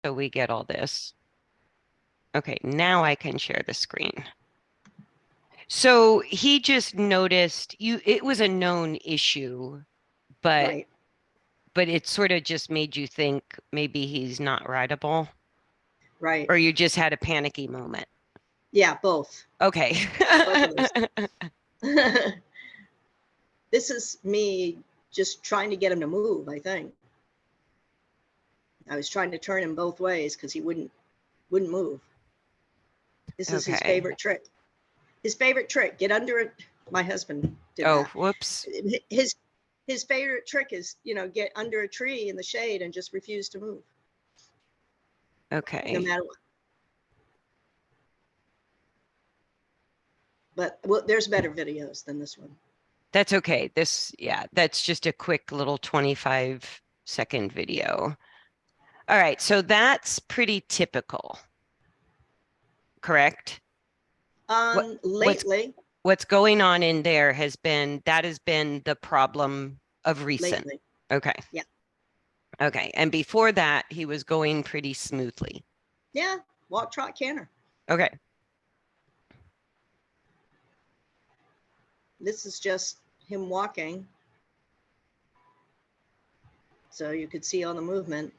so we get all this. Okay, now I can share the screen. So he just noticed it was a known issue, but Right. it sort of just made you think maybe he's not rideable, Right. or you just had a panicky moment. Yeah, both. Okay. Both of those. This is me just trying to get him to move, I think. I was trying to turn him both ways because he wouldn't move. This is his Okay. favorite trick. His favorite trick, get under it. My husband did Oh, that. whoops. His favorite trick is, get under a tree in the shade and just refuse to move. No Okay. matter what. But well, there's better videos than this one. That's okay. Yeah, that's just a quick little 25-second video. All right, so that's pretty typical, correct? What what's Lately, what's going on in there has been the problem of recent. lately, Okay. yeah, Okay. And before that, he was going pretty smoothly. yeah, walk, trot, canter. Okay. This is just him walking. So you could see all the movement.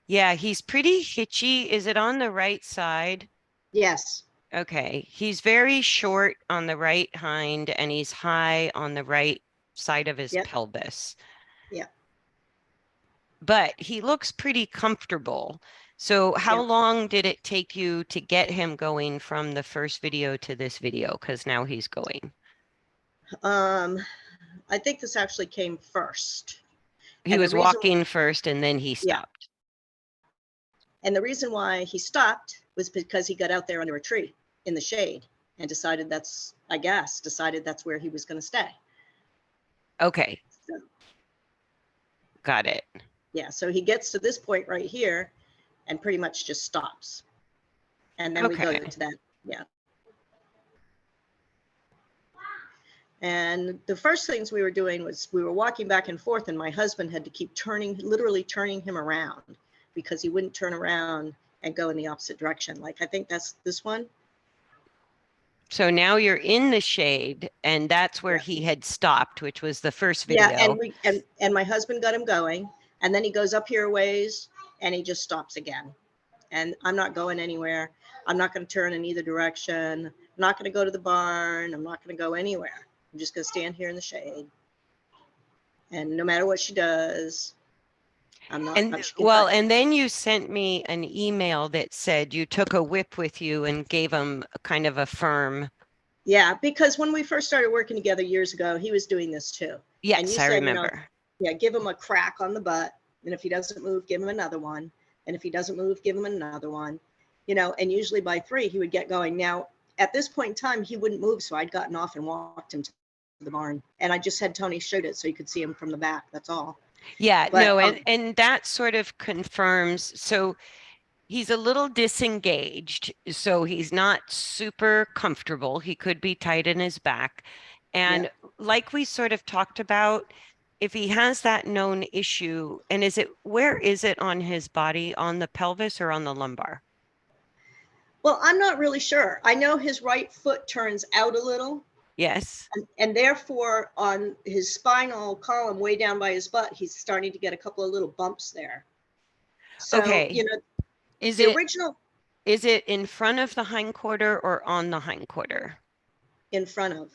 Yeah, he's pretty hitchy. Is it on the right side? Yes. Okay. He's very short on the right hind and he's high on the right side of his Yep. pelvis. Yeah. But he looks pretty comfortable. So how Yeah. long did it take you to get him going from the first video to this video? Because now he's going. I think this actually came first. He And the was reason, walking first and then he yeah. stopped. And the reason why he stopped was because he got out there under a tree in the shade and decided that's where he was going to stay. Okay. So, Got it. yeah. So he gets to this point right here and pretty much just stops. And then we go Okay. to that. Yeah. And the first things we were doing was we were walking back and forth, and my husband had to keep literally turning him around because he wouldn't turn around and go in the opposite direction. Like, I think that's this one. So now you're in the shade, and that's where Yeah. he had stopped, which was the first Yeah. video. And my husband got him going, and then he goes up here a ways and he just stops again. And I'm not going anywhere. I'm not going to turn in either direction. I'm not going to go to the barn. I'm not going to go anywhere. I'm just going to stand here in the shade. And no matter what she does, I'm not. And then you sent me an email that said you took a whip with you and gave him kind of a firm. Yeah, because when we first started working together years ago, he was doing this too. And Yes, you I said, remember. yeah, give him a crack on the butt. And if he doesn't move, give him another one. And if he doesn't move, give him another one. And usually by 3, he would get going. Now, at this point in time, he wouldn't move. So I'd gotten off and walked him to the barn. And I just had Tony shoot it so you could see him from the back. That's all. Yeah, But no, and that sort of confirms. So he's a little disengaged, so he's not super comfortable. He could be tight in his back. yeah. And like we sort of talked about, if he has that known issue, and where is it on his body, on the pelvis or on the lumbar? Well, I'm not really sure. I know his right foot turns out a little. Yes. And therefore, on his spinal column, way down by his butt, he's starting to get a couple of little bumps there. So, Okay. Is the it original in front of the hindquarter or on the hindquarter? in front of,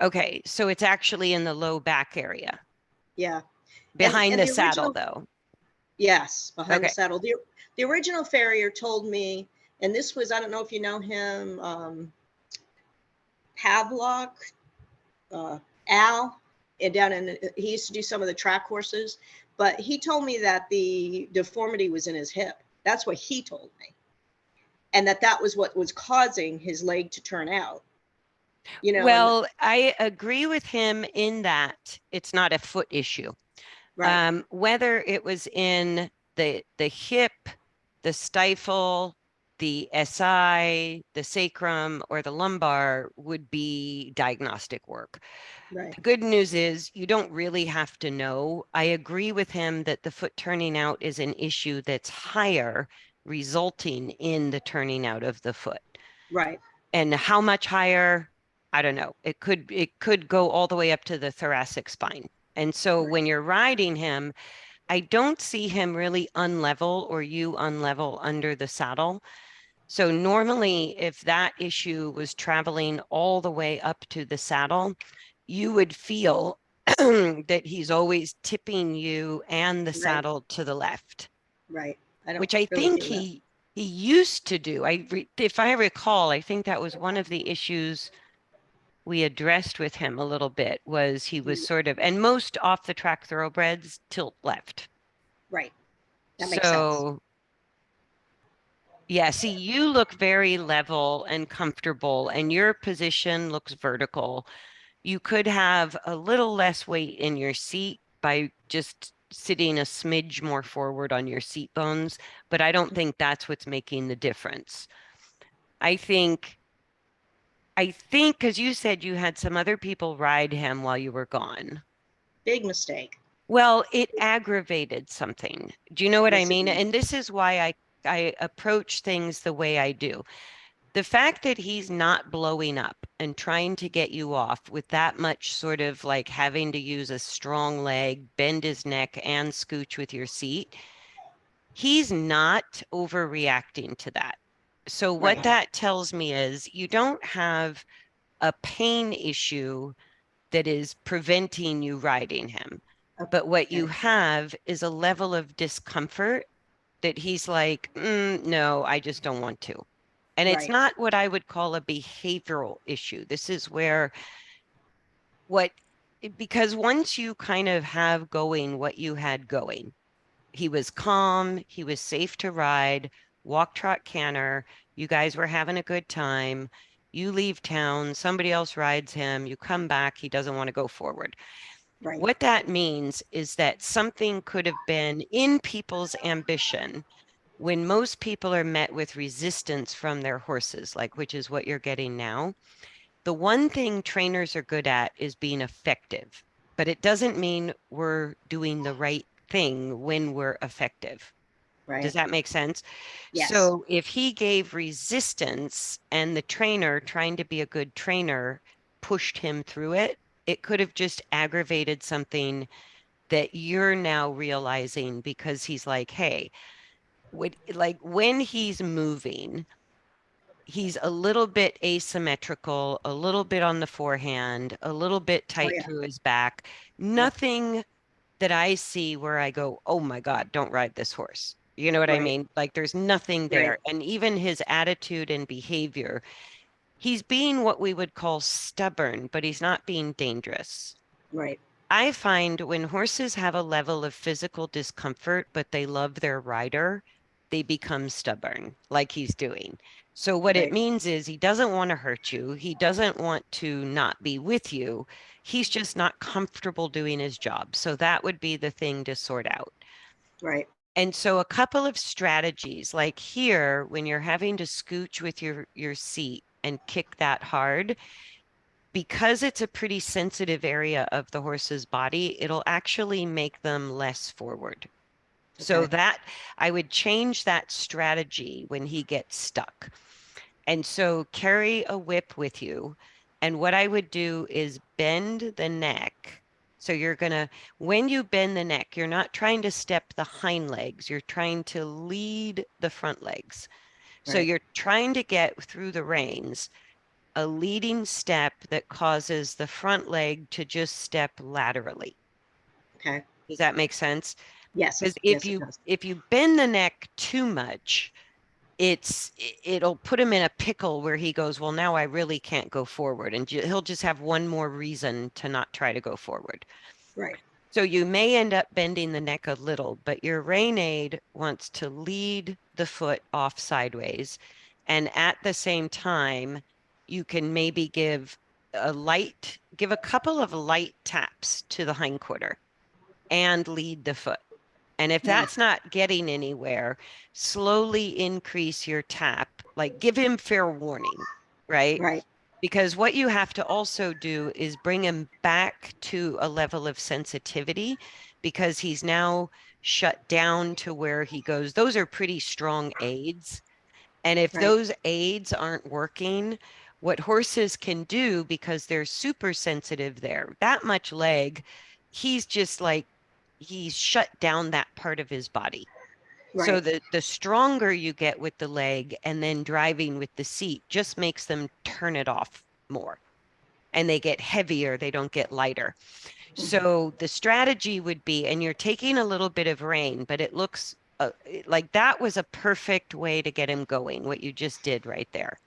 Okay, so it's actually in the low back area, yeah. behind And the the saddle, original, though. yes, behind the Okay. saddle. The original farrier told me, and this was, I don't know if you know him, Pavlok, Al, and he used to do some of the track horses, but he told me that the deformity was in his hip. That's what he told me. And that was what was causing his leg to turn out. Well, I agree with him in that it's not a foot issue. Right. Whether it was in the hip, the stifle, the SI, the sacrum, or the lumbar would be diagnostic work. Right. The good news is you don't really have to know. I agree with him that the foot turning out is an issue that's higher, resulting in the turning out of the foot. Right. And how much higher? I don't know. It could go all the way up to the thoracic spine. And so Right. when you're riding him, I don't see him really unlevel or you unlevel under the saddle. So normally, if that issue was traveling all the way up to the saddle, you would feel that he's always tipping you and the Right. saddle to the left, Right. I don't which I really think do that. he used to do. If I recall, I think that was one of the issues we addressed with him a little bit was he was sort of, and most off the track thoroughbreds tilt left. Right. That makes sense. So yeah, see, you look very level and comfortable, and your position looks vertical. You could have a little less weight in your seat by just sitting a smidge more forward on your seat bones, but I don't think that's what's making the difference. I think, I think because you said you had some other people ride him while you were gone. Big mistake. Well, it aggravated something. Do you know what I Yes, it mean? did. And this is why I approach things the way I do. The fact that he's not blowing up and trying to get you off with that much sort of like having to use a strong leg, bend his neck, and scooch with your seat, he's not overreacting to that. So, what Right. that tells me is you don't have a pain issue that is preventing you riding him. But what you Okay. have is a level of discomfort that he's like, no, I just don't want to. And it's Right. not what I would call a behavioral issue. This is where what, because once you kind of have going what you had going, he was calm, he was safe to ride, walk, trot, canter. You guys were having a good time. You leave town, somebody else rides him, you come back, he doesn't want to go forward. Right. What that means is that something could have been in people's ambition when most people are met with resistance from their horses, like which is what you're getting now. The one thing trainers are good at is being effective, but it doesn't mean we're doing the right thing when we're effective. Does Right. that make sense? Yes. So if he gave resistance and the trainer, trying to be a good trainer, pushed him through it, it could have just aggravated something that you're now realizing because he's like, hey, like when he's moving, he's a little bit asymmetrical, a little bit on the forehand, a little bit Oh tight yeah. through his back. Yep. Nothing that I see where I go, oh my God, don't ride this horse. You know what I Right. mean? Like there's nothing Right. there. And even his attitude and behavior, he's being what we would call stubborn, but he's not being dangerous. Right. I find when horses have a level of physical discomfort, but they love their rider, they become stubborn, like he's doing. So, what it Right. means is he doesn't want to hurt you. He doesn't want to not be with you. He's just not comfortable doing his job. So, that would be the thing to sort out. Right. And so, a couple of strategies like here, when you're having to scooch with your seat and kick that hard, because it's a pretty sensitive area of the horse's body, it'll actually make them less forward. So Okay. that I would change that strategy when he gets stuck. And so carry a whip with you. And what I would do is bend the neck. So you're going to, when you bend the neck, you're not trying to step the hind legs, you're trying to lead the front legs. So Right. you're trying to get through the reins a leading step that causes the front leg to just step laterally. Okay. Does that make sense? Yes. Because if Yes, it you does. if you bend the neck too much, it'll put him in a pickle where he goes, well, now I really can't go forward, and he'll just have one more reason to not try to go forward. Right. So you may end up bending the neck a little, but your rein aid wants to lead the foot off sideways. And at the same time, you can maybe give a couple of light taps to the hindquarter and lead the foot. And if Yeah. that's not getting anywhere, slowly increase your tap, like give him fair warning, right? Right. Because what you have to also do is bring him back to a level of sensitivity because he's now shut down to where he goes. Those are pretty strong aids. And if Right. those aids aren't working, what horses can do because they're super sensitive there, that much leg, he's just like, he's shut down that part of his body. So Right. the stronger you get with the leg and then driving with the seat just makes them turn it off more and they get heavier, they don't get lighter. Mhm. So the strategy would be, and you're taking a little bit of rain, but it looks like that was a perfect way to get him going, what you just did right there.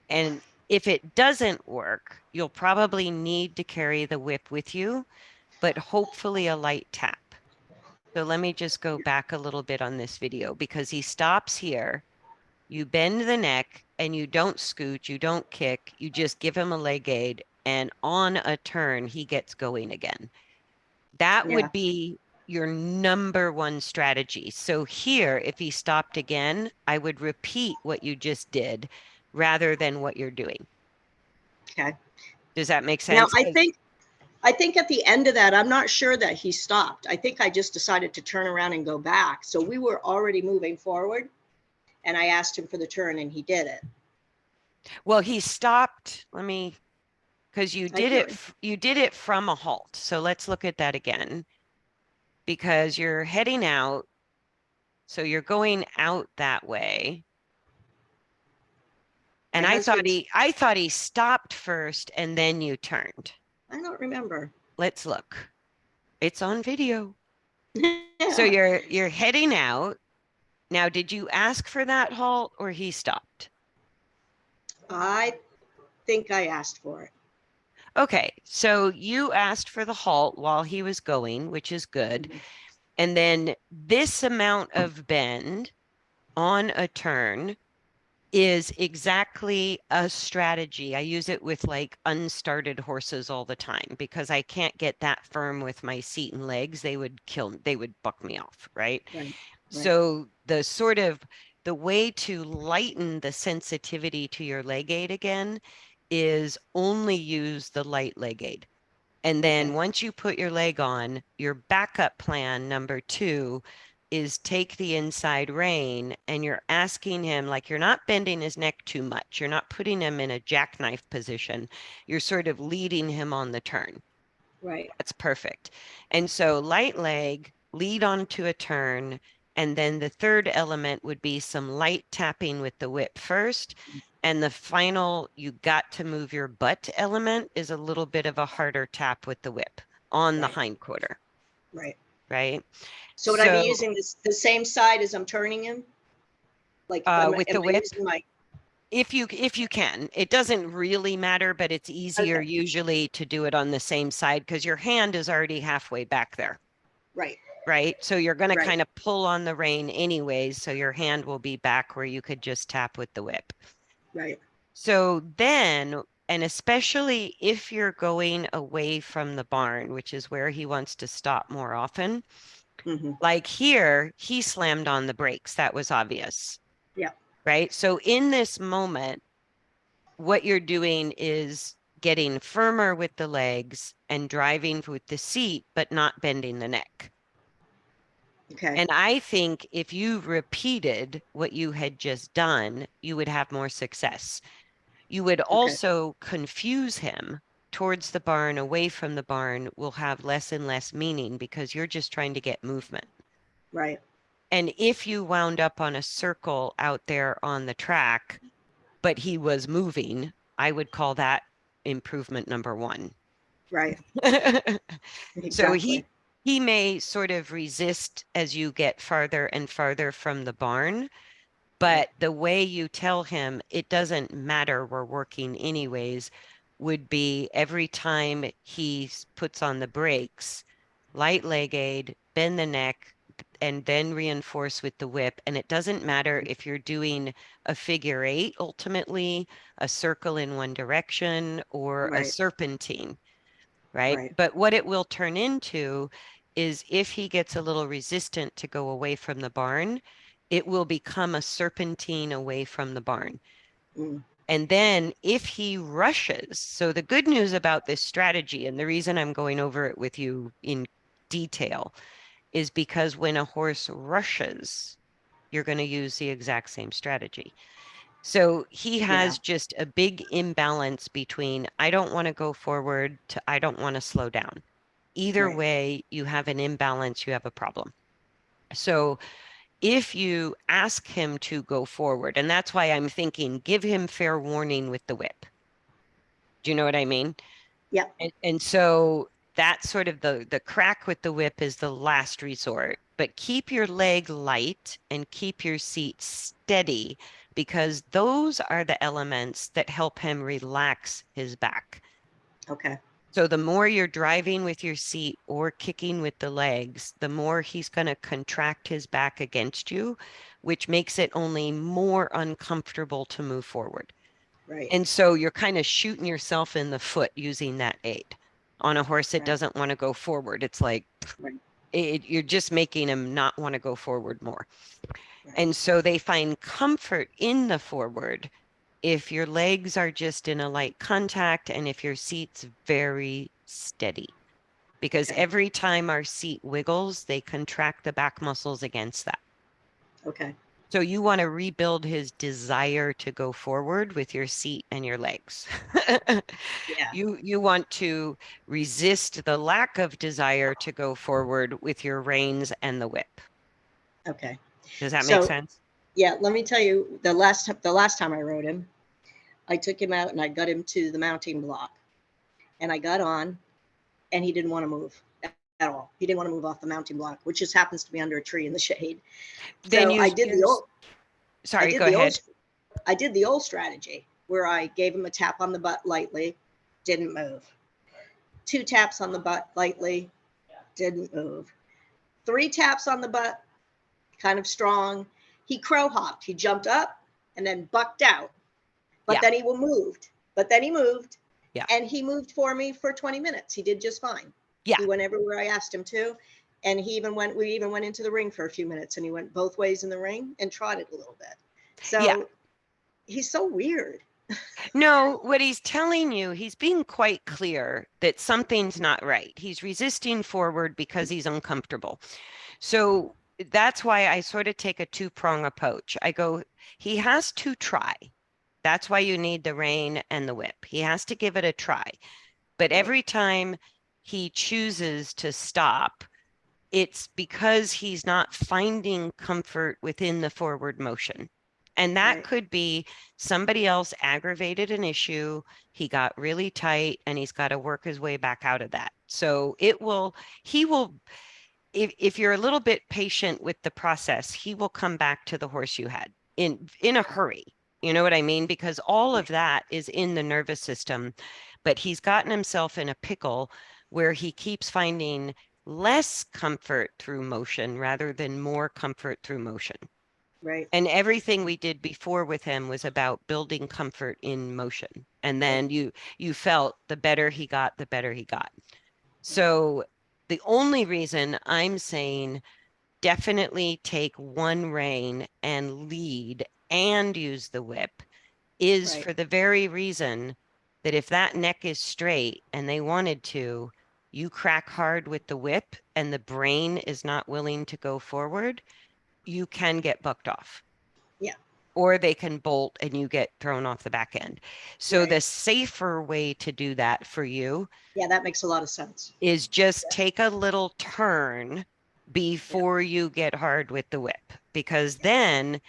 And if it doesn't work, you'll probably need to carry the whip with you, but hopefully a light tap. So let me just go back a little bit on this video because he stops here. You bend the neck and you don't scoot, you don't kick, you just give him a leg aid, and on a turn, he gets going again. That Yeah. would be your number one strategy. So here, if he stopped again, I would repeat what you just did rather than what you're doing. Okay. Does that make Now sense? I think at the end of that, I'm not sure that he stopped. I think I just decided to turn around and go back. So we were already moving forward, and I asked him for the turn, and he did it. Well, he stopped. Let me, because I feel you did it from a halt. So let's look at that again because you're heading out. So you're going out that way. my And husband's. I thought he stopped first and then you turned. I don't remember. Let's look. It's on video. So Yeah. you're heading out. Now, did you ask for that halt or he stopped? I think I asked for it. Okay, so you asked for the halt while he was going, which is good. Mhm. And then this amount of bend on a turn is exactly a strategy. I use it with like unstarted horses all the time because I can't get that firm with my seat and legs. They would buck me off, right? Right. Right. So the way to lighten the sensitivity to your leg aid again is only use the light leg aid. And then Okay. once you put your leg on, your backup plan number two is take the inside rein and you're asking him, like, you're not bending his neck too much. You're not putting him in a jackknife position. You're sort of leading him on the turn. Right. That's perfect. And so light leg, lead onto a turn. And then the third element would be some light tapping with the whip first. And the final, you got to move your butt element is a little bit of a harder tap with the whip on the Right. hind quarter, Right. right? So would I be So using this the same side as I'm turning him? Like, with am the I whip, using my? if you can, it doesn't really matter, but it's easier Okay. usually to do it on the same side because your hand is already halfway back there. Right. Right? So you're going to Right. kind of pull on the rein anyways, so your hand will be back where you could just tap with the whip. Right. So then, and especially if you're going away from the barn, which is where he wants to stop more often, Hmm. like here, he slammed on the brakes. That was obvious, Yeah. right? So in this moment, what you're doing is getting firmer with the legs and driving with the seat, but not bending the neck. Okay. And I think if you repeated what you had just done, you would have more success. You would Okay. also confuse him towards the barn, away from the barn, will have less and less meaning because you're just trying to get movement. Right. And if you wound up on a circle out there on the track, but he was moving, I would call that improvement number one. Right. So Exactly. he may sort of resist as you get farther and farther from the barn, Right. but the way you tell him it doesn't matter, we're working anyways, would be every time he puts on the brakes, light leg aid, bend the neck, and then reinforce with the whip. And it doesn't matter if you're doing a figure eight, ultimately, a circle in one direction, or a Right. serpentine, right? Right. But what it will turn into is if he gets a little resistant to go away from the barn, it will become a serpentine away from the barn. Mm. And then if he rushes, so the good news about this strategy, and the reason I'm going over it with you in detail, is because when a horse rushes, you're going to use the exact same strategy. So he Yeah. has just a big imbalance between I don't want to go forward to I don't want to slow down. Either Right. way, you have an imbalance, you have a problem. So if you ask him to go forward, and that's why I'm thinking give him fair warning with the whip. Do you know what I mean? Yep. And so that's sort of the crack with the whip is the last resort. But keep your leg light and keep your seat steady because those are the elements that help him relax his back. Okay. So the more you're driving with your seat or kicking with the legs, the more he's going to contract his back against you, which makes it only more uncomfortable to move forward. Right. And so you're kind of shooting yourself in the foot using that aid on a horse that Right. doesn't want to go forward. It's like Right. you're just making him not want to go forward more. Right. And so they find comfort in the forward if your legs are just in a light contact and if your seat's very steady. Because Okay. every time our seat wiggles, they contract the back muscles against that. Okay. So you want to rebuild his desire to go forward with your seat and your legs. Yeah. You want to resist the lack of desire to go forward with your reins and the whip. Okay. Does that make So sense? yeah, let me tell you the last time I rode him, I took him out and I got him to the mounting block, and I got on, and he didn't want to move at all. He didn't want to move off the mounting block, which just happens to be under a tree in the shade. Then So I sorry, did go the old ahead. I did the old strategy where I gave him a tap on the butt lightly, didn't move. Two taps on the butt lightly, didn't move. Three taps on the butt, kind of strong. He crow hopped. He jumped up and then bucked out. But Yeah, then he moved. But then he moved, yeah, and he moved for me for 20 minutes. He did just fine. yeah, He went everywhere I asked him to, and we even went into the ring for a few minutes, and he went both ways in the ring and trotted a little bit. yeah. So he's so weird. No, what he's telling you, he's being quite clear that something's not right. He's resisting forward because he's uncomfortable. So that's why I sort of take a two-prong approach. I go, he has to try. That's why you need the rein and the whip. He has to give it a try. But Right. every time he chooses to stop, it's because he's not finding comfort within the forward motion. And that Right. could be somebody else aggravated an issue. He got really tight and he's got to work his way back out of that. So he will, if you're a little bit patient with the process, he will come back to the horse you had in a hurry. You know what I mean? Because all of Right. that is in the nervous system, but he's gotten himself in a pickle where he keeps finding less comfort through motion rather than more comfort through motion. Right. And everything we did before with him was about building comfort in motion. And Right. then you felt the better he got, the better he got. Right. So the only reason I'm saying definitely take one rein and lead and use the whip is Right. for the very reason that if that neck is straight and they wanted to, you crack hard with the whip and the brain is not willing to go forward, you can get bucked off. Yeah. Or they can bolt and you get thrown off the back end. So Right. the safer way to do that for you Yeah, that makes a lot of sense. is just Yeah. take a little turn Yeah. before you get hard with the whip. Because Yeah. then,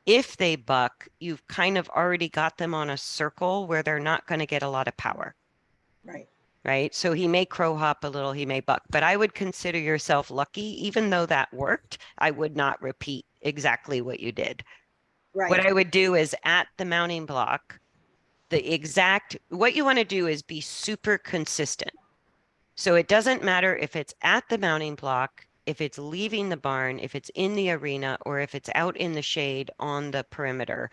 if they buck, you've kind of already got them on a circle where they're not going to get a lot of power, Right. right? So he may crow hop a little, he may buck, but I would consider yourself lucky. Even though that worked, I would not repeat exactly what you did. What Right. I would do is at the mounting block, what you want to do is be super consistent. So it doesn't matter if it's at the mounting block, if it's leaving the barn, if it's in the arena, or if it's out in the shade on the perimeter.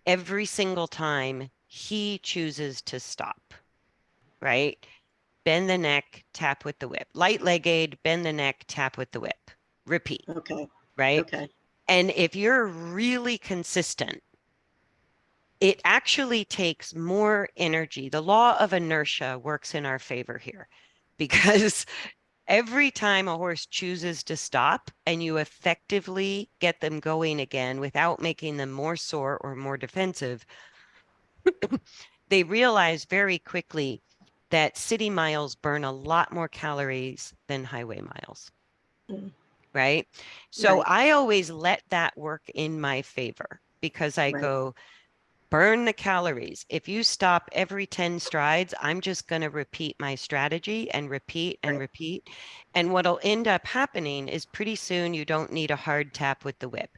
Every single time he chooses to stop, right? bend the neck, tap with the whip. Light leg aid, bend the neck, tap with the whip. Repeat, Okay. right? Okay. And if you're really consistent, it actually takes more energy. The law of inertia works in our favor here because every time a horse chooses to stop and you effectively get them going again without making them more sore or more defensive, they realize very quickly that city miles burn a lot more calories than highway miles, Mm. right? So Right. I always let that work in my favor because I Right. go, burn the calories. If you stop every 10 strides, I'm just going to repeat my strategy and repeat and Right. repeat. And what'll end up happening is pretty soon you don't need a hard tap with the whip.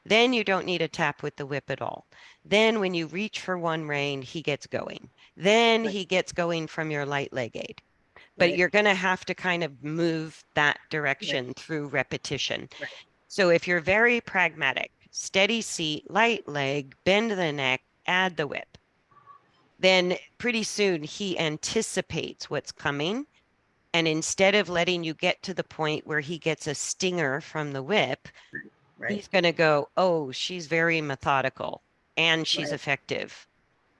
Then you don't need a tap with the whip at all. Then when you reach for one rein, he gets going. Then Right. he gets going from your light leg aid. But Right. you're going to have to kind of move that Right. direction through repetition. Right. So if you're very pragmatic, steady seat, light leg, bend the neck, add the whip, then pretty soon he anticipates what's coming. And instead of letting you get to the point where he gets a stinger from the whip, Right. he's going to go, oh, she's very methodical and she's Right. effective,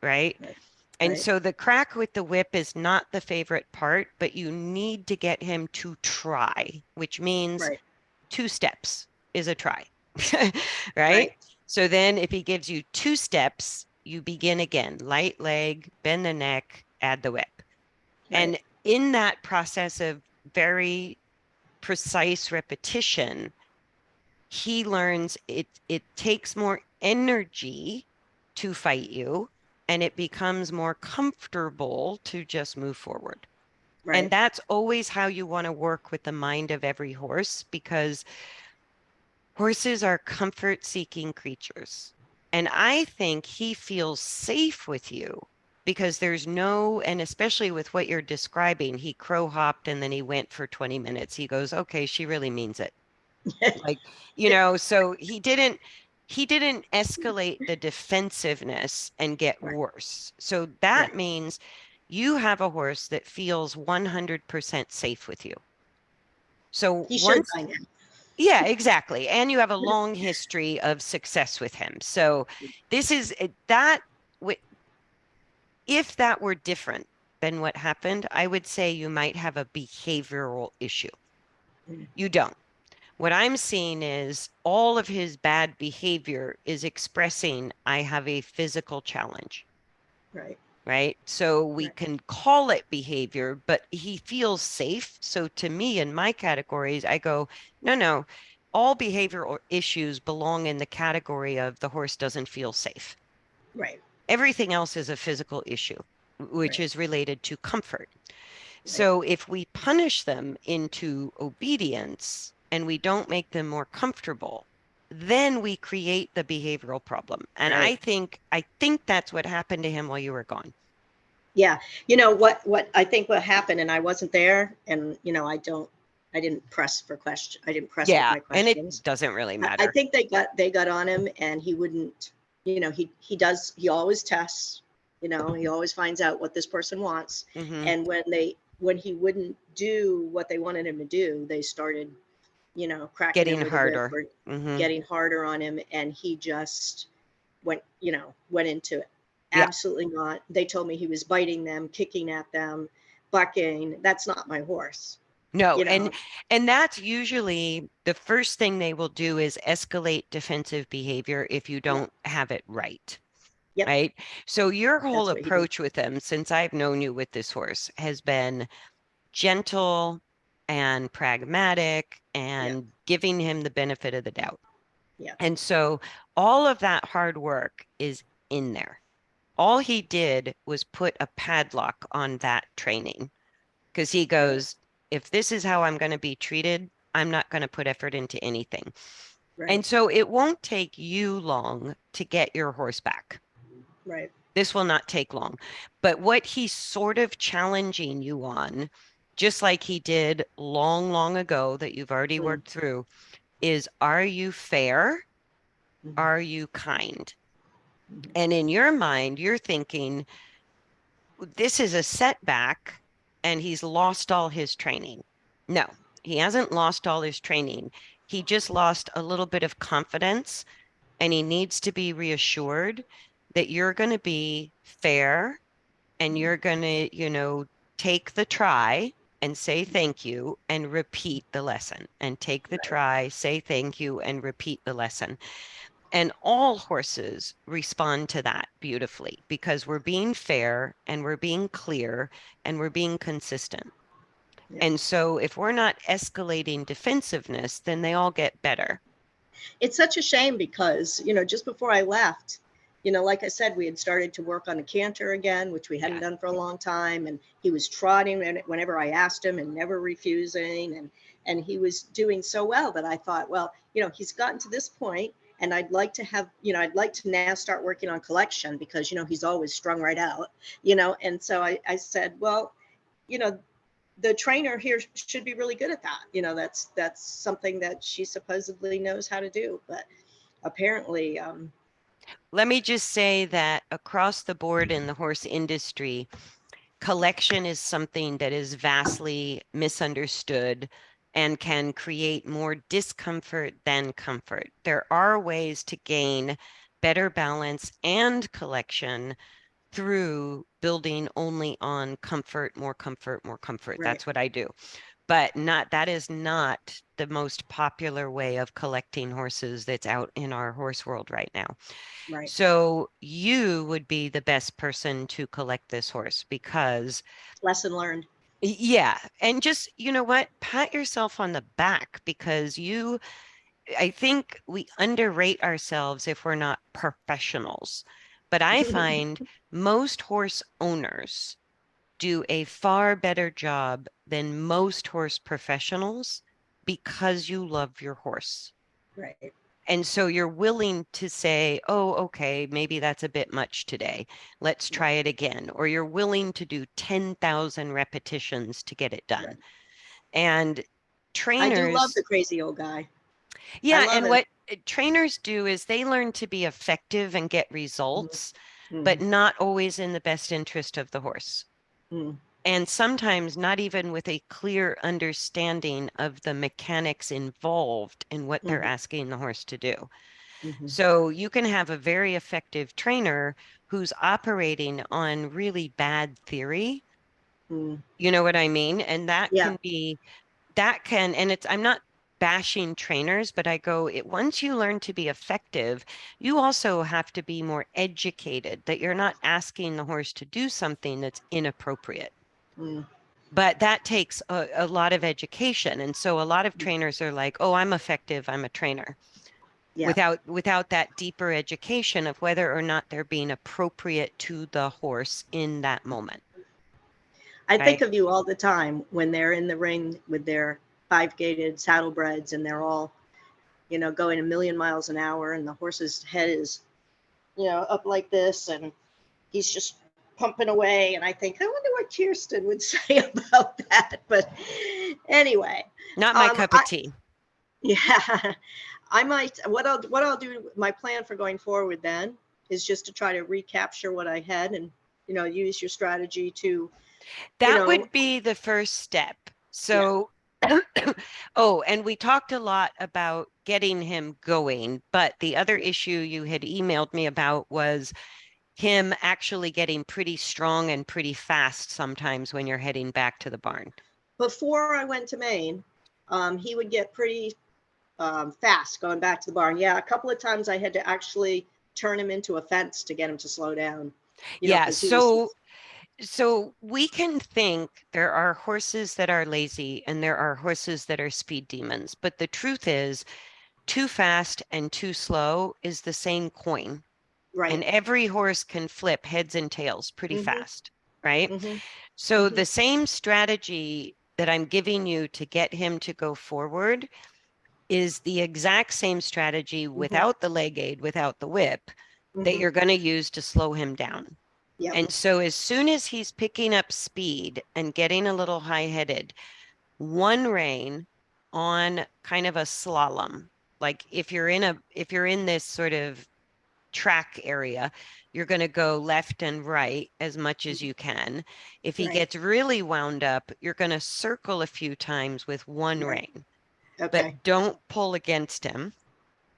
right? Right. And Right. so the crack with the whip is not the favorite part, but you need to get him to try, which means Right. 2 steps is a try, right? Right. So then if he gives you 2 steps, you begin again, light leg, bend the neck, add the whip. Right. And in that process of very precise repetition, he learns it takes more energy to fight you and it becomes more comfortable to just move forward. And Right. that's always how you want to work with the mind of every horse because horses are comfort-seeking creatures. And I think he feels safe with you because there's no, and especially with what you're describing, he crow hopped and then he went for 20 minutes. He goes, okay, she really means it. Like, so he didn't escalate the defensiveness and get Right. worse. So that Right. means you have a horse that feels 100% safe with you. So He should once by now. yeah, exactly. And you have a long history of success with him. So this is that if that were different than what happened, I would say you might have a behavioral issue. Mm. You don't. What I'm seeing is all of his bad behavior is expressing, I have a physical challenge, Right. right? So we Right. can call it behavior, but he feels safe. So to me, in my categories, I go, no, no, all behavioral issues belong in the category of the horse doesn't feel safe. Right. Everything else is a physical issue, which Right. is related to comfort. Right. So if we punish them into obedience and we don't make them more comfortable, then we create the behavioral problem. And Right. I think that's what happened to him while you were gone. Yeah. What I think what happened, and I wasn't there, and I didn't press for question. I didn't press with Yeah, my and it questions. doesn't really I matter. think they got on him, and he wouldn't. He always tests. He always finds out what this person wants, Hmm. and when he wouldn't do what they wanted him to do, they started cracking him Getting with a whip harder. or Hmm. getting harder on him, and he just went into it. Yeah. Absolutely not. They told me he was biting them, kicking at them, bucking. That's not my horse. No, You and know. and that's usually the first thing they will do is escalate defensive behavior if you Yeah. don't have it right. Yep. Right? So your whole That's what he did. approach with them since I've known you with this horse has been gentle and pragmatic Yeah. and giving him the benefit of the doubt. Yeah. And so all of that hard work is in there. All he did was put a padlock on that training because he Right. goes, if this is how I'm going to be treated, I'm not going to put effort into anything. Right. And so it won't take you long to get your horse back. Right. This will not take long. But what he's sort of challenging you on, just like he did long, long ago that you've already Mm. worked through, is are you fair? Mhm. Are you kind? Mhm. And in your mind, you're thinking, this is a setback. and he's lost all his training. No, he hasn't lost all his training. He just lost a little bit of confidence, and he needs to be reassured that you're going to be fair and you're going to, take the try and say thank you and repeat the lesson, and take the Right. try, say thank you, and repeat the lesson. And all horses respond to that beautifully because we're being fair and we're being clear and we're being consistent. Yeah. And so if we're not escalating defensiveness, then they all get better. It's such a shame because, just before I left, like I said, we had started to work on the canter again, which we hadn't Yeah. done for a long time. And he was trotting whenever I asked him and never refusing. And he was doing so well that I thought, well, he's gotten to this point and I'd like to have, I'd like to now start working on collection because, he's always strung right out, and so I said, well, you know, the trainer here should be really good at that. That's something that she supposedly knows how to do, but apparently, Let me just say that across the board in the horse industry, collection is something that is vastly misunderstood and can create more discomfort than comfort. There are ways to gain better balance and collection through building only on comfort, more comfort, more comfort. right, That's what I do. But not that is not the most popular way of collecting horses that's out in our horse world right now. right. So you would be the best person to collect this horse because Lesson learned. yeah, and just, you know what? Pat yourself on the back because I think we underrate ourselves if we're not professionals. But I find most horse owners do a far better job than most horse professionals because you love your horse. Right, And so you're willing to say, oh, okay, maybe that's a bit much today. Let's try right, it again. Or you're willing to do 10,000 repetitions to get it done. right. And I do love trainers, the crazy old guy. I yeah, love and it. what trainers do is they learn to be effective and get Mm-hmm. results, but Mm-hmm. not always in the best interest of the horse. And sometimes not even with a clear understanding of the mechanics involved in what they're Mm-hmm. asking the horse to do. Mm-hmm. So you can have a very effective trainer who's operating on really bad theory. Mm. You know what I mean? And that Yeah. can be, that can, and it's, I'm not bashing trainers, but I go, once you learn to be effective, you also have to be more educated that you're not asking the horse to do something that's inappropriate. Mm. But that takes a lot of education. And so a lot of trainers are like, oh, I'm effective, I'm a trainer, Yeah. without that deeper education of whether or not they're being appropriate to the horse in that moment. I think Right? of you all the time when they're in the ring with their 5 gated saddlebreds and they're all, going a million miles an hour and the horse's head is, up like this and he's just pumping away. And I think, I wonder what Kirsten would say about that. But anyway, Not my cup of I, tea. yeah, I might, what I'll do, my plan for going forward then is just to try to recapture what I had and, use your strategy to, you That know, would be the first step. yeah, So, oh, and we talked a lot about getting him going, but the other yeah. issue you had emailed me about was him actually getting pretty strong and pretty fast sometimes when you're heading back to the barn. Before I went to Maine, he would get pretty fast going back to the barn. Yeah, a couple of times I had to actually turn him into a fence to get him to slow down, Yeah, because he was so we can think there are horses that are lazy and there are horses that are speed demons, but the truth is too fast and too slow is the same coin. right. And every horse can flip heads and tails pretty Mm-hmm. fast, right? Mm-hmm. So Mm-hmm. the same strategy that I'm giving you to get him to go forward is the exact same strategy Mm-hmm. without the leg aid, without the whip, that Mm-hmm. you're going to use to slow him down. Yep. And so as soon as he's picking up speed and getting a little high-headed, one rein on kind of a slalom, like if you're in this sort of track area, you're going to go left and right as much as you can. If he Right. gets really wound up, you're going to circle a few times with one Right. rein, Okay. but don't pull against him.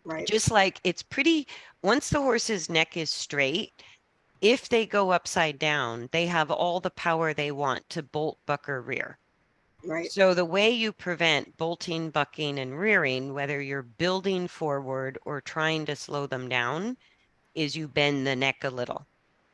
Right. Just like it's pretty, once the horse's neck is straight, if they go upside down, they have all the power they want to bolt, buck, or rear. Right. So the way you prevent bolting, bucking, and rearing, whether you're building forward or trying to slow them down, is you bend the neck a little.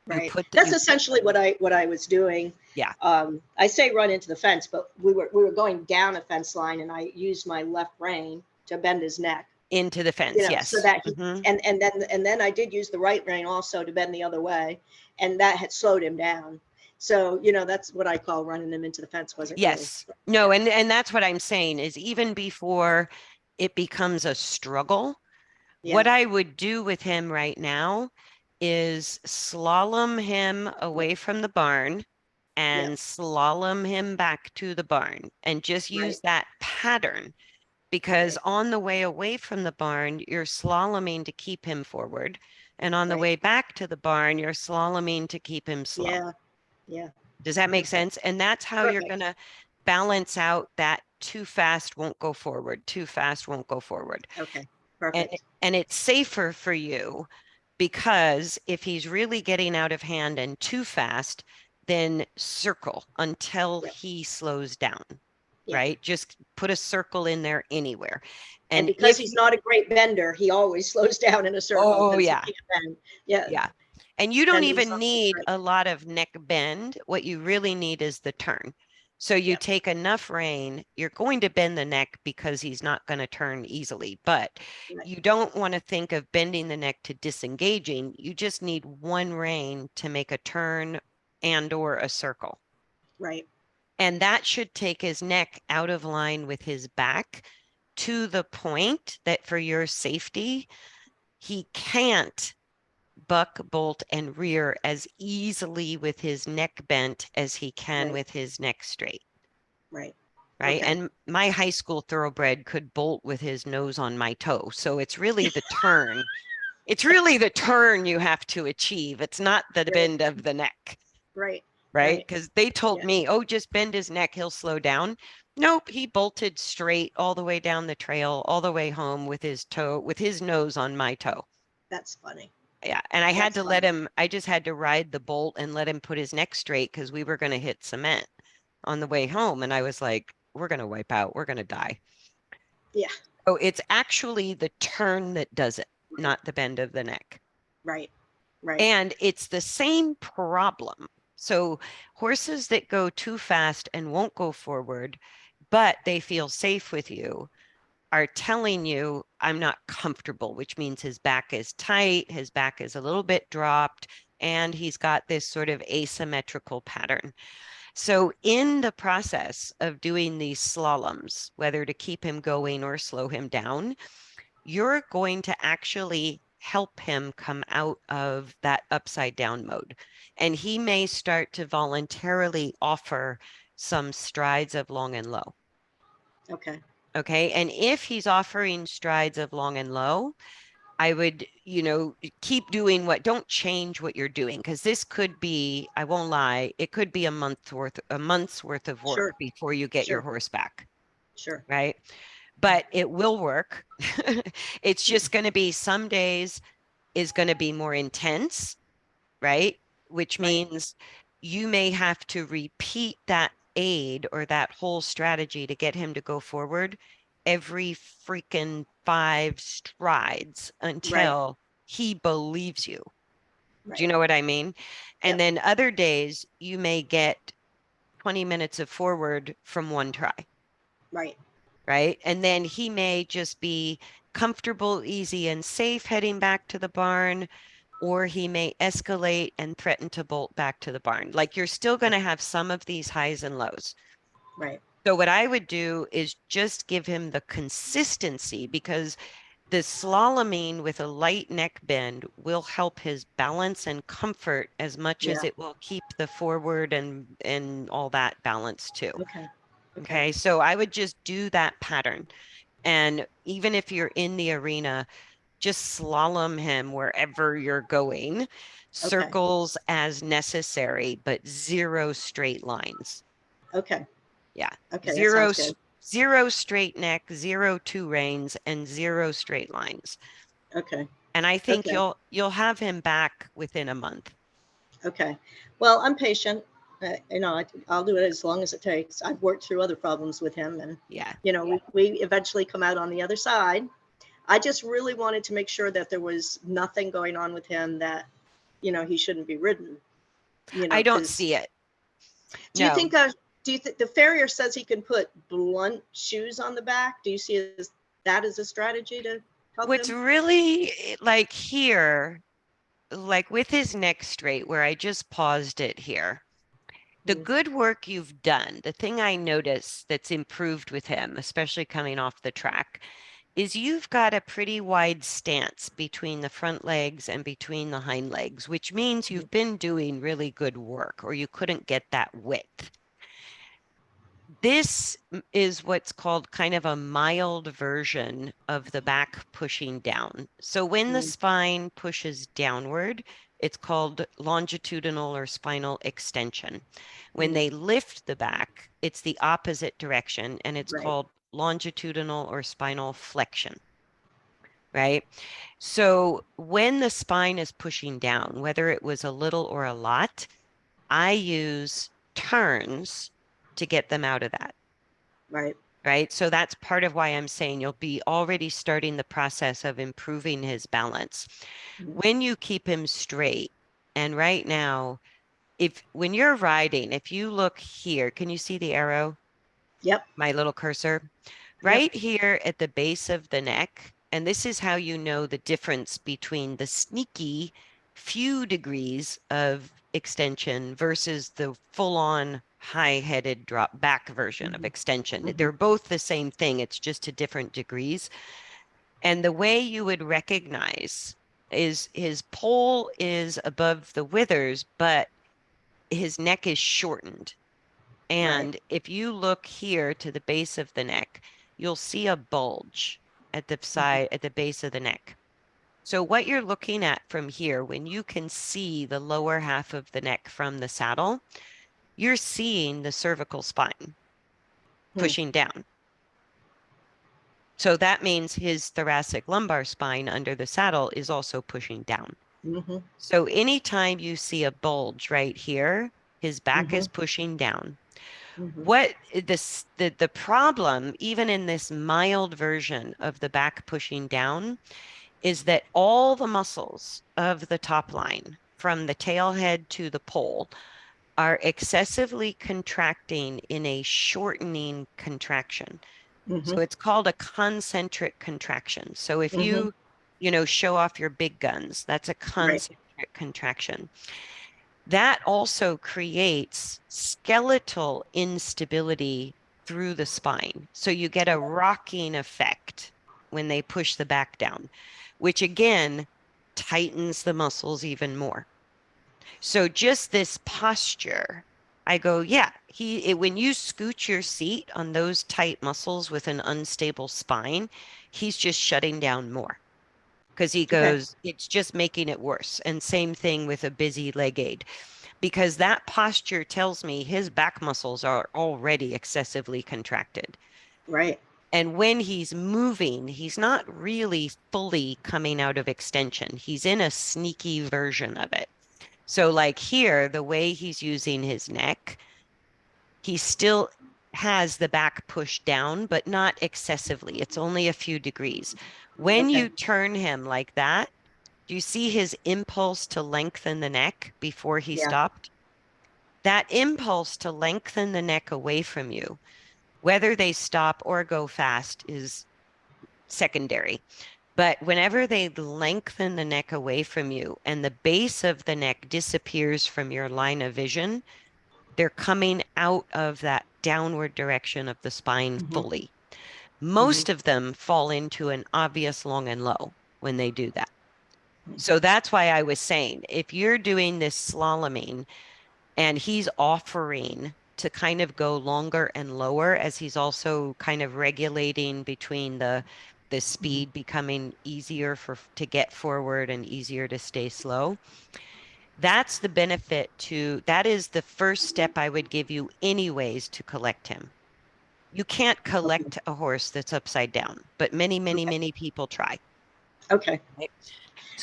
You Right. put the, That's you, essentially what I was doing. yeah, I say run into the fence, but we were going down a fence line, and I used my left rein to bend his neck. into the You fence. know, so Yes. that he and then I did use the right rein also to bend the other way, and that had slowed him down. So that's what I call running him into the fence. Wasn't really. Yes. No, Yeah. and that's what I'm saying is even before it becomes a struggle, what Yeah. I would do with him right now is slalom him Yep. away from the barn and Yep. slalom him back to the barn and just Right. use that pattern because Right. on the way away from the barn, you're slaloming to keep him forward. And on the Right. way back to the barn, you're slaloming to keep him slow. Yeah. Yeah. Does that make Okay. sense? And that's how you're going Perfect. to balance out that too fast won't go forward, too fast won't go forward. Okay. And Perfect. and it's safer for you because if he's really getting out of hand and too fast, then circle until Yep. he slows down, Yeah. right? Just put a circle in there anywhere. And And because if he's not a great bender, he always slows down in a circle Oh, because he yeah. can't bend. Yeah. Yeah. And you don't Bending's even not his need strength. a lot of neck bend. What you really need is the turn. So you Yeah. take enough rein, you're going to bend the neck because he's not going to turn easily, but Right. you don't want to think of bending the neck to disengaging. You just need one rein to make a turn and or a circle. Right. And that should take his neck out of line with his back to the point that for your safety, he can't buck, bolt, and rear as easily with his neck bent as he can Right. with his neck straight, Right. right? Okay. And my high school thoroughbred could bolt with his nose on my toe. So it's really the turn. It's really the turn you have to achieve. It's not the Right. bend of the neck, Right. right? Right. Because they told Yeah. me, oh, just bend his neck, he'll slow down. Nope, he bolted straight all the way down the trail, all the way home with his toe, with his nose on my toe. That's funny. Yeah, and I had That's to let funny. him, I just had to ride the bolt and let him put his neck straight because we were going to hit cement on the way home. And I was like, we're going to wipe out, we're going to die. Yeah. So it's actually the turn that does it, Right. not the bend of the neck. Right. Right. And it's the same problem. So horses that go too fast and won't go forward, but they feel safe with you are telling you, I'm not comfortable, which means his back is tight, his back is a little bit dropped, and he's got this sort of asymmetrical pattern. So, in the process of doing these slaloms, whether to keep him going or slow him down, you're going to actually help him come out of that upside down mode. And he may start to voluntarily offer some strides of long and low. Okay. Okay. And if he's offering strides of long and low, I would, keep doing don't change what you're doing because this could be, I won't lie, it could be a month's worth of work Sure. before you get your Sure. horse back, Sure. right? But it will work. It's just going to be some days is going to be more intense, right? Which Right. means you may have to repeat that aid or that whole strategy to get him to go forward every freaking 5 strides Right. until he believes you. Do you Right. know what I mean? And Yep. then other days you may get 20 minutes of forward from one try, Right. right? And then he may just be comfortable, easy, and safe heading back to the barn, or he may escalate and threaten to bolt back to the barn. Like you're still going to have some of these highs and lows. Right. So, what I would do is just give him the consistency because the slaloming with a light neck bend will help his balance and comfort as much as Yeah. it will keep the forward and all that balance too. Okay. Okay. Okay, so I would just do that pattern. And even if you're in the arena, just slalom him wherever you're going, Okay. circles as necessary, but zero straight lines. Okay. Yeah. Okay. That Zero, sounds good. zero straight neck, zero two reins, and zero straight lines. Okay. And I think Okay. you'll have him back within a month. Okay. Well, I'm patient. I'll do it as long as it takes. I've worked through other problems with him, and Yeah. we eventually come out on the other side. I just really wanted to make sure that there was nothing going on with him that, he shouldn't be ridden. I don't Because see it. do you No. think do you think the farrier says he can put blunt shoes on the back? Do you see that as a strategy to help What's him? really like here, like with his neck straight, where I just paused it here, the Mm, good work you've done, the thing I notice that's improved with him, especially coming off the track, is you've got a pretty wide stance between the front legs and between the hind legs, which means mhm, you've been doing really good work or you couldn't get that width. This is what's called kind of a mild version of the back pushing down. So when the mm, spine pushes downward, it's called longitudinal or spinal extension. When mm. they lift the back, it's the opposite direction and it's Right. called longitudinal or spinal flexion, right? So when the spine is pushing down, whether it was a little or a lot, I use turns to get them out of that. Right. Right. So that's part of why I'm saying you'll be already starting the process of improving his balance. Mm. When you keep him straight, and right now, if when you're riding, if you look here, can you see the arrow, Yep. my little cursor? Yep. Right here at the base of the neck, and this is how you know the difference between the sneaky few degrees of extension versus the full-on high-headed drop back version of Hmm. extension. Hmm. They're both the same thing, it's just to different degrees. And the way you would recognize is his pole is above the withers, but his neck is shortened. Right. And if you look here to the base of the neck, you'll see a bulge at the Hmm. side, at the base of the neck. So what you're looking at from here, when you can see the lower half of the neck from the saddle, you're seeing the cervical spine Hmm. pushing down. So that means his thoracic lumbar spine under the saddle is also pushing down. Hmm. So anytime you see a bulge right here, his back Hmm. is pushing down. Hmm. What this the problem, even in this mild version of the back pushing down, is that all the muscles of the top line, from the tail head to the pole, are excessively contracting in a shortening contraction. Hmm. So it's called a concentric contraction. So if Hmm. show off your big guns, that's a Right. concentric contraction. That also creates skeletal instability through the spine. So you get a rocking effect when they push the back down, which again tightens the muscles even more. So just this posture, I go, yeah, when you scoot your seat on those tight muscles with an unstable spine, he's just shutting down more because he Okay. goes, it's just making it worse. And same thing with a busy leg aid because that posture tells me his back muscles are already excessively contracted. Right. And when he's moving, he's not really fully coming out of extension. He's in a sneaky version of it. So, like here, the way he's using his neck, he still has the back pushed down, but not excessively. It's only a few degrees. When Okay. you turn him like that, do you see his impulse to lengthen the neck before he Yeah. stopped? That impulse to lengthen the neck away from you, whether they stop or go fast, is secondary. But whenever they lengthen the neck away from you and the base of the neck disappears from your line of vision, they're coming out of that downward direction of the spine Hmm. fully. Hmm. Most of them fall into an obvious long and low when they do that. So that's why I was saying if you're doing this slaloming and he's offering to kind of go longer and lower as he's also kind of regulating between the the Mhm. speed becoming easier to get forward and easier to stay slow. That's the benefit that is the first step I would give you anyways to collect him. You can't Okay. collect a horse that's upside down, but many, many, Okay. many people try. Okay. Right?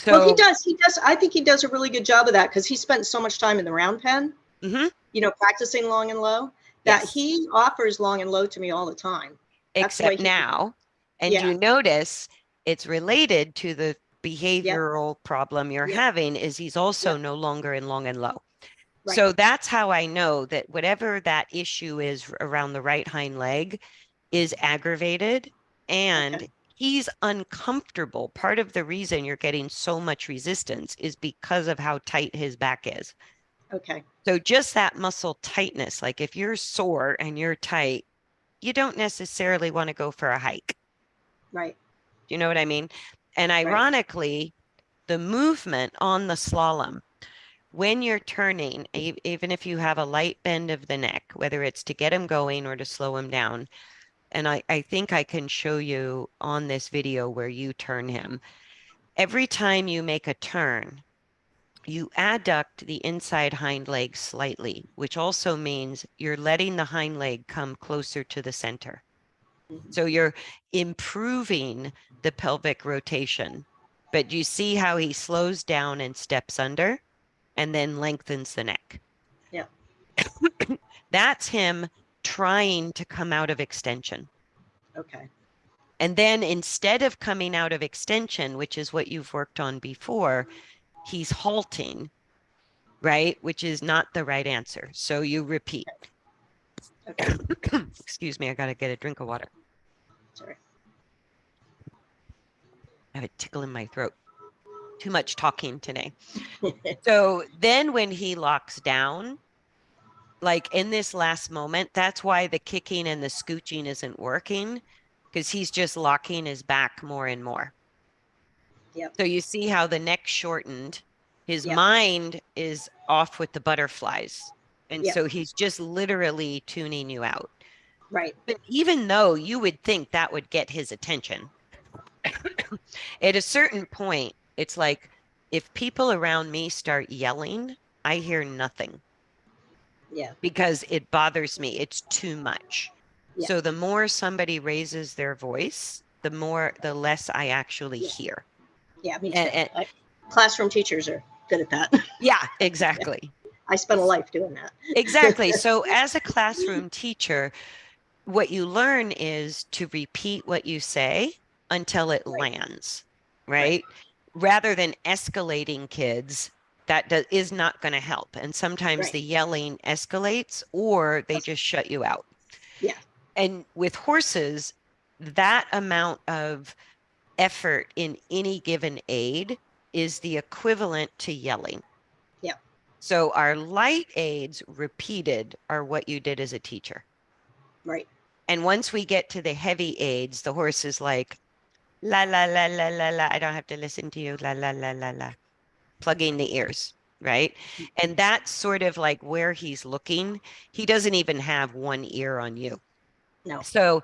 Well, he So, does. He does. I think he does a really good job of that because he spent so much time in the round pen, mhm, practicing long and low, that yes, he offers long and low to me all the time. That's the way except he, now, and yeah, you notice it's related to the yep, behavioral problem you're yep, having is he's also yep, no longer in long and low. right. So that's how I know that whatever that issue is around the right hind leg is aggravated and Okay. he's uncomfortable. Part of the reason you're getting so much resistance is because of how tight his back is. Okay. So just that muscle tightness, like if you're sore and you're tight, you don't necessarily want to go for a hike. Right. Do you know what I mean? And Right. ironically, the movement on the slalom, when you're turning, even if you have a light bend of the neck, whether it's to get him going or to slow him down, and I think I can show you on this video where you turn him. Every time you make a turn, you adduct the inside hind leg slightly, which also means you're letting the hind leg come closer to the center. Mhm. So you're improving the pelvic rotation. But you see how he slows down and steps under and then lengthens the neck. Yeah. That's him trying to come out of extension. Okay. And then instead of coming out of extension, which is what you've worked on before, he's halting, right? Which is not the right answer. So you repeat. Okay. Excuse me, I got to get a drink of water. Sorry. I have a tickle in my throat. Too much talking today. So then when he locks down, like in this last moment, that's why the kicking and the scooching isn't working because he's just locking his back more and more. Yep. So you see how the neck shortened, his Yep. mind is off with the butterflies. And Yep. so he's just literally tuning you out. Right. But even though you would think that would get his attention, at a certain point, it's like if people around me start yelling, I hear nothing Yeah. because it bothers me. It's too much. Yeah. So the more somebody raises their voice, the less I actually Yeah. hear. Yeah. Me too. And Classroom teachers are good at that. yeah, exactly. I spent a life doing Exactly. that. So as a classroom teacher, what you learn is to repeat what you say until it Right. lands, Right. right? Rather than escalating kids, is not going to help. And sometimes Right. the yelling escalates or they That's, just shut you out. yeah. And with horses, that amount of effort in any given aid is the equivalent to yelling. Yeah. So our light aids repeated are what you did as a teacher. Right. And once we get to the heavy aids, the horse is like, la, la, la, la, la, la. I don't have to listen to you. La, la, la, la, la. Plugging the ears, right? And that's sort of like where he's looking. He doesn't even have one ear on you. No. So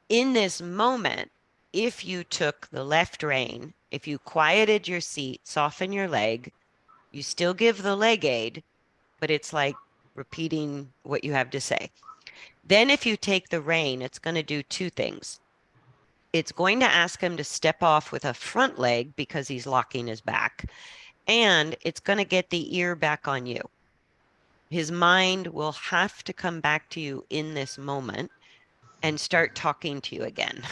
in this moment, if you took the left rein, if you quieted your seat, soften your leg, you still give the leg aid, but it's like repeating what you have to say. Then if you take the rein, it's going to do two things. It's going to ask him to step off with a front leg because he's locking his back, and it's going to get the ear back on you. His mind will have to come back to you in this moment and start talking to you again.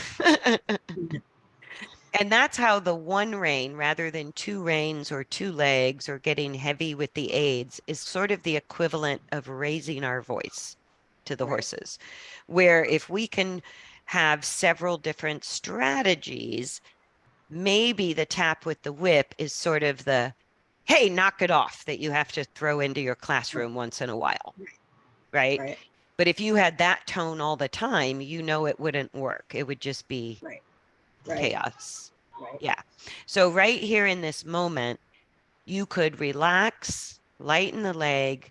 And that's how the one rein, rather than two reins or two legs or getting heavy with the aids, is sort of the equivalent of raising our voice to the Right. horses. Where if we can have several different strategies, maybe the tap with the whip is sort of the, hey, knock it off that you have to throw into your Right. classroom once in a while, right? Right. But if you had that tone all the time, you know it wouldn't work. It would just be Right. Right. chaos. Right. Yeah. So right here in this moment, you could relax, lighten the leg,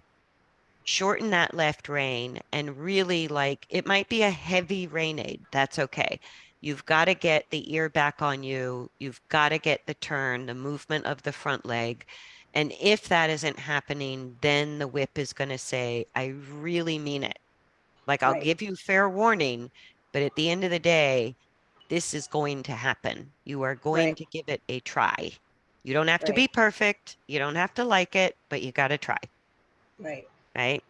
shorten that left rein, and really like it might be a heavy rein aid. That's okay. You've got to get the ear back on you. You've got to get the turn, the movement of the front leg. And if that isn't happening, then the whip is going to say, I really mean it. Like, I'll Right. give you fair warning, but at the end of the day, this is going to happen. You are going Right. to give it a try. You don't have to Right. be perfect. You don't have to like it, but you got to try. Right. Right.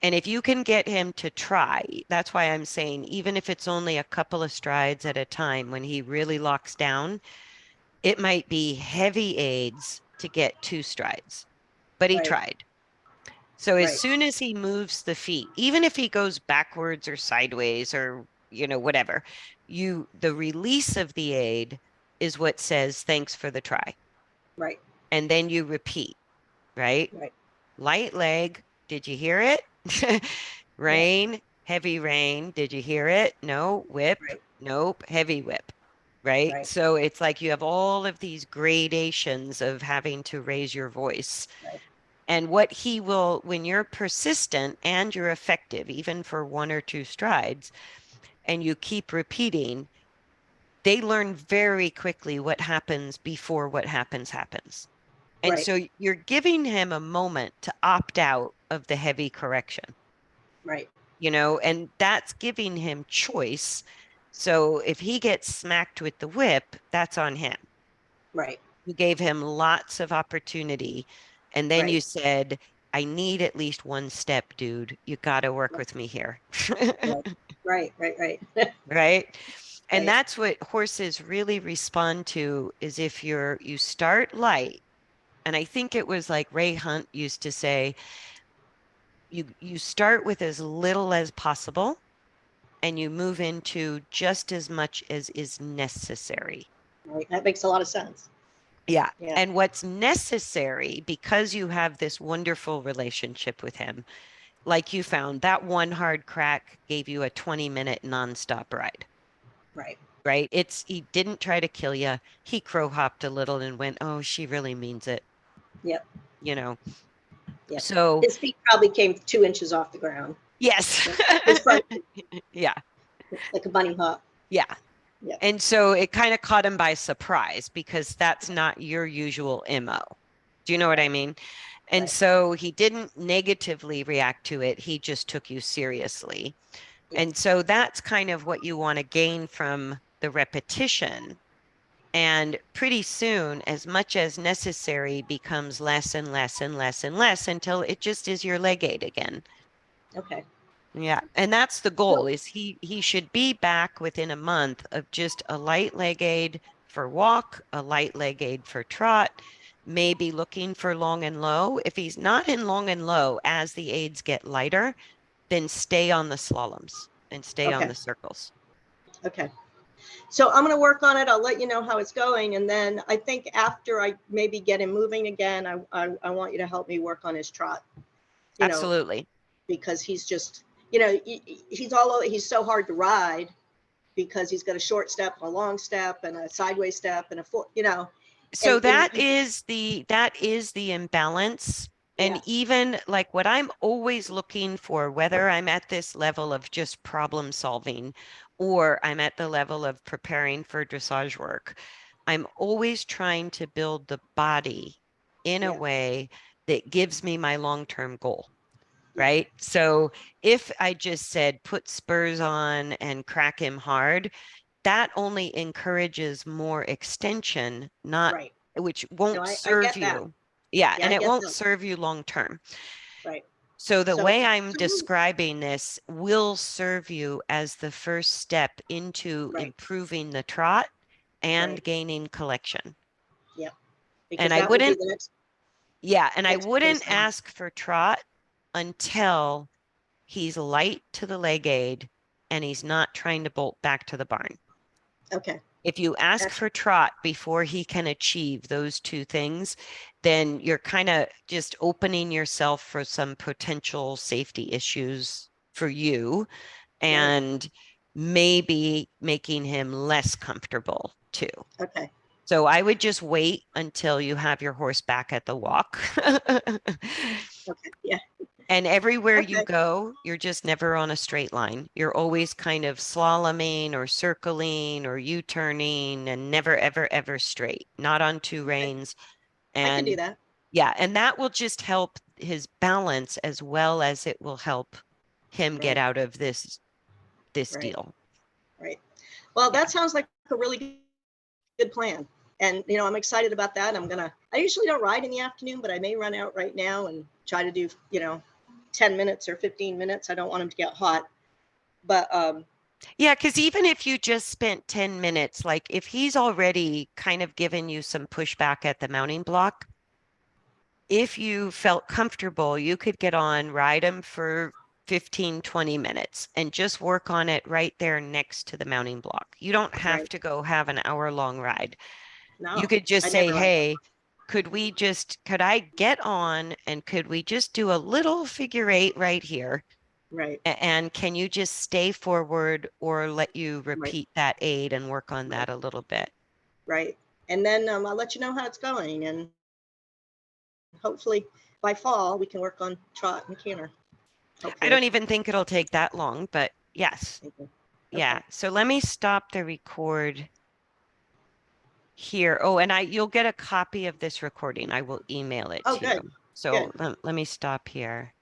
And if you can get him to try, that's why I'm saying, even if it's only a couple of strides at a time, when he really locks down, it might be heavy aids to get 2 strides, but he Right. tried. So as Right. soon as he moves the feet, even if he goes backwards or sideways or, whatever, the release of the aid is what says, thanks for the try. Right. And then you repeat, right? Right. Light leg. Did you hear it? Yeah. Rain, heavy rain. Did you hear it? No. Whip. Right. Nope. Heavy whip. Right. Right. So it's like you have all of these gradations of having to raise your voice. Right. And what he will, when you're persistent and you're effective, even for 1 or 2 strides, and you keep repeating, they learn very quickly what happens before what happens. And Right. so you're giving him a moment to opt out of the heavy correction, Right. and that's giving him choice. So if he gets smacked with the whip, that's on him. Right. You gave him lots of opportunity. And then Right. you said, I need at least 1 step, dude. You got to work with me here. Right. Right. Right. Right. Right. And Right. that's what horses really respond to is if you start light. And I think it was like Ray Hunt used to say, you start with as little as possible and you move into just as much as is necessary. Right. That makes a lot of sense. Yeah. Yeah. And what's necessary because you have this wonderful relationship with him, like you found that one hard crack gave you a 20-minute nonstop ride, Right. right? He didn't try to kill you. He crow hopped a little and went, oh, she really means it, Yep. you know. Yep. So, His feet probably came 2 inches off the ground. yes. His front Yeah. like a bunny hop. Yeah. Yep. And so it kind of caught him by surprise because that's not your usual MO. Do you know what I Right. mean? And Right. so he didn't negatively react to it. He just took you seriously. Yep. And so that's kind of what you want to gain from the repetition. And pretty soon, as much as necessary becomes less and less and less and less until it just is your leg aid again. Okay. Yeah, and that's the goal So is he should be back within a month of just a light leg aid for walk, a light leg aid for trot, maybe looking for long and low. If he's not in long and low as the aids get lighter, then stay on the slaloms and stay on okay. the circles. Okay. So I'm going to work on it. I'll let you know how it's going. And then I think after I maybe get him moving again, I want you to help me work on his trot, you know, Absolutely. because he's just, he's so hard to ride because he's got a short step, a long step, and a sideways step, and a foot, So and that is the imbalance. yeah, And even like what I'm always looking for, whether I'm at this level of just problem solving or I'm at the level of preparing for dressage work, I'm always trying to build the body in a yeah, way that gives me my long-term goal. yeah, Right. So if I just said put spurs on and crack him hard, that only encourages more extension, not right. which No, won't I serve get that. you. Yeah, Yeah, and I it get won't that. serve you long term. Right. So the So, way I'm so describing this will serve you as the first step into right, improving the trot and right. gaining collection. Yeah, And because I that will be wouldn't, the yeah, and I next place wouldn't I want. ask for trot until he's light to the leg aid and he's not trying to bolt back to the barn. Okay. If you ask Excellent. for trot before he can achieve those 2 things, then you're kind of just opening yourself for some potential safety issues for you Right. and maybe making him less comfortable too. Okay. So I would just wait until you have your horse back at the walk. Okay. Yeah. And everywhere you Okay, go, you're just never on a straight line. You're always kind of slaloming or circling or U-turning and never, ever, ever straight, not on two okay. reins. I can do And that. yeah, and that will just help his balance as well as it will help him get Right, out of this right, deal. right. Well, Yeah. that sounds like a really good plan. And, I'm excited about that. I usually don't ride in the afternoon, but I may run out right now and try to do, 10 minutes or 15 minutes. I don't want him to get hot. But, Yeah, because even if you just spent 10 minutes, like if he's already kind of given you some pushback at the mounting block, if you felt comfortable, you could get on, ride him for 15, 20 minutes and just work on it right there next to the mounting block. You don't have right. to go have an hour-long ride. You No, could just I say, never ride. hey, could I get on and could we just do a little figure eight right here? Right, And can you just stay forward or let you right, repeat that aid and work on right, that a little bit? right. And then I'll let you know how it's going. And hopefully by fall, we can work on trot and canter. I Hopefully. don't even think it'll take that long, but yes. Thank you. Yeah. Okay. So let me stop the record here. Oh, and you'll get a copy of this recording. I will email it Oh, to you. good. So Good. let me stop here.